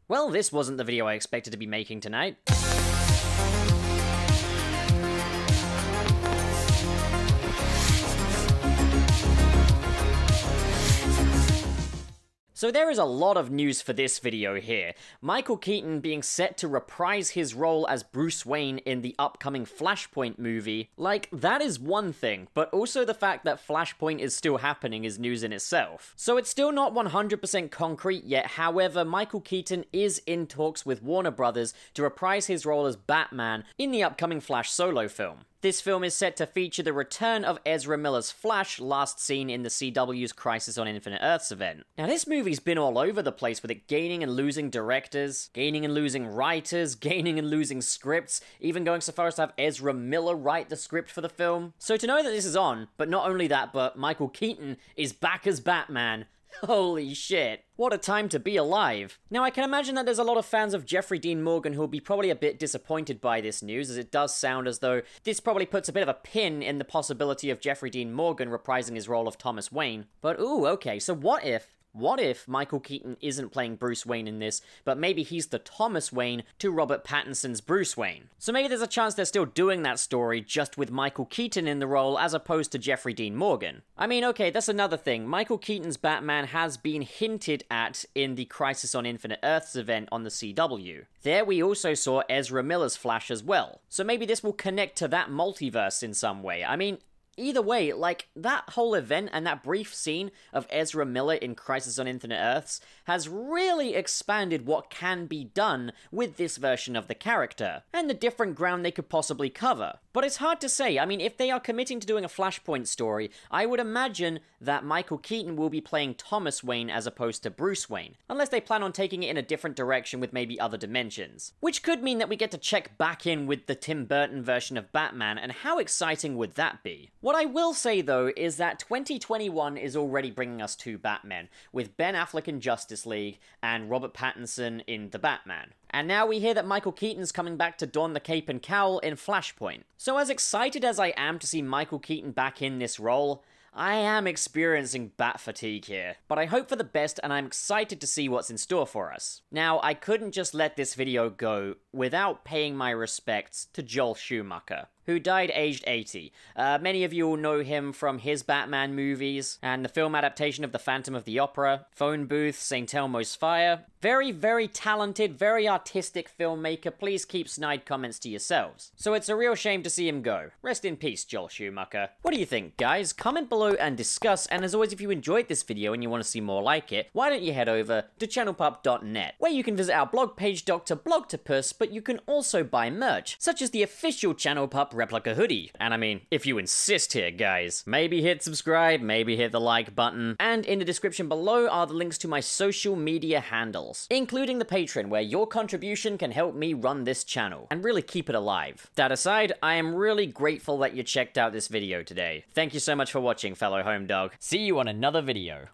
Well, this wasn't the video I expected to be making tonight. So there is a lot of news for this video here. Michael Keaton being set to reprise his role as Bruce Wayne in the upcoming Flashpoint movie. Like, that is one thing, but also the fact that Flashpoint is still happening is news in itself. So it's still not 100% concrete yet, however, Michael Keaton is in talks with Warner Brothers to reprise his role as Batman in the upcoming Flash solo film. This film is set to feature the return of Ezra Miller's Flash, last seen in the CW's Crisis on Infinite Earths event. Now, this movie's been all over the place with it gaining and losing directors, gaining and losing writers, gaining and losing scripts, even going so far as to have Ezra Miller write the script for the film. So to know that this is on, but not only that, but Michael Keaton is back as Batman, holy shit. What a time to be alive. Now, I can imagine that there's a lot of fans of Jeffrey Dean Morgan who will be probably a bit disappointed by this news, as it does sound as though this probably puts a bit of a pin in the possibility of Jeffrey Dean Morgan reprising his role of Thomas Wayne. But ooh, okay, so what if Michael Keaton isn't playing Bruce Wayne in this, but maybe he's the Thomas Wayne to Robert Pattinson's Bruce Wayne? So maybe there's a chance they're still doing that story, just with Michael Keaton in the role as opposed to Jeffrey Dean Morgan. I mean, okay, that's another thing. Michael Keaton's Batman has been hinted at in the Crisis on Infinite Earths event on the CW. There we also saw Ezra Miller's Flash as well. So maybe this will connect to that multiverse in some way. I mean, either way, like, that whole event and that brief scene of Ezra Miller in Crisis on Infinite Earths has really expanded what can be done with this version of the character, and the different ground they could possibly cover. But it's hard to say. I mean, if they are committing to doing a Flashpoint story, I would imagine that Michael Keaton will be playing Thomas Wayne as opposed to Bruce Wayne, unless they plan on taking it in a different direction with maybe other dimensions. Which could mean that we get to check back in with the Tim Burton version of Batman, and how exciting would that be? What I will say, though, is that 2021 is already bringing us two Batmen, with Ben Affleck in Justice League and Robert Pattinson in The Batman. And now we hear that Michael Keaton's coming back to don the cape and cowl in Flashpoint. So as excited as I am to see Michael Keaton back in this role, I am experiencing bat fatigue here, but I hope for the best and I'm excited to see what's in store for us. Now, I couldn't just let this video go without paying my respects to Joel Schumacher, who died aged 80. Many of you will know him from his Batman movies, and the film adaptation of The Phantom of the Opera, Phone Booth, St. Elmo's Fire. Very, very talented, very artistic filmmaker. Please keep snide comments to yourselves. So it's a real shame to see him go. Rest in peace, Joel Schumacher. What do you think, guys? Comment below and discuss, and as always, if you enjoyed this video and you want to see more like it, why don't you head over to channelpup.net, where you can visit our blog page, Dr. Blogtopus, but you can also buy merch, such as the official Channel Pup replica hoodie. And I mean, if you insist here, guys, maybe hit subscribe, maybe hit the like button, and in the description below are the links to my social media handles, including the Patreon, where your contribution can help me run this channel and really keep it alive. That aside, I am really grateful that you checked out this video today. Thank you so much for watching, fellow home dog. See you on another video.